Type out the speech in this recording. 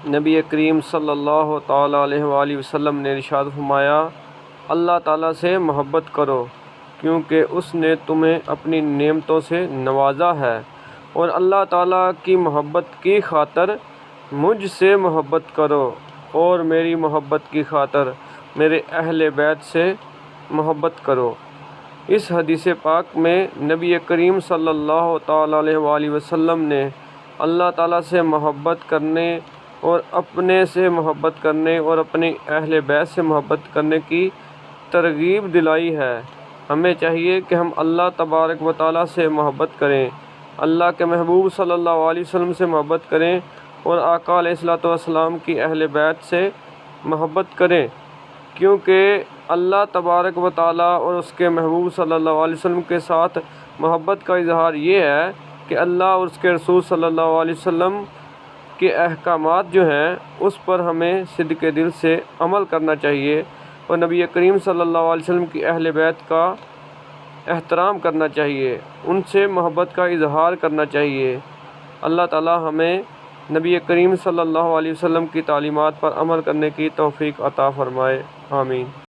نبی کریم صلی اللہ تعالیٰ علیہ وآلہ وسلم نے ارشاد فرمایا، اللہ تعالیٰ سے محبت کرو کیونکہ اس نے تمہیں اپنی نعمتوں سے نوازا ہے، اور اللہ تعالیٰ کی محبت کی خاطر مجھ سے محبت کرو، اور میری محبت کی خاطر میرے اہل بیت سے محبت کرو۔ اس حدیث پاک میں نبی کریم صلی اللہ تعالیٰ علیہ وآلہ وسلم نے اللہ تعالیٰ سے محبت کرنے اور اپنے سے محبت کرنے اور اپنے اہل بیت سے محبت کرنے کی ترغیب دلائی ہے۔ ہمیں چاہیے کہ ہم اللہ تبارک و تعالیٰ سے محبت کریں، اللہ کے محبوب صلی اللہ علیہ وسلم سے محبت کریں، اور آقا علیہ الصلوۃ والسلام کی اہل بیت سے محبت کریں، کیونکہ اللہ تبارک و تعالیٰ اور اس کے محبوب صلی اللہ علیہ وسلم کے ساتھ محبت کا اظہار یہ ہے کہ اللہ اور اس کے رسول صلی اللہ علیہ وسلم کے احکامات جو ہیں اس پر ہمیں صدق دل سے عمل کرنا چاہیے، اور نبی کریم صلی اللہ علیہ وسلم کی اہل بیت کا احترام کرنا چاہیے، ان سے محبت کا اظہار کرنا چاہیے۔ اللہ تعالیٰ ہمیں نبی کریم صلی اللہ علیہ وسلم کی تعلیمات پر عمل کرنے کی توفیق عطا فرمائے، آمین۔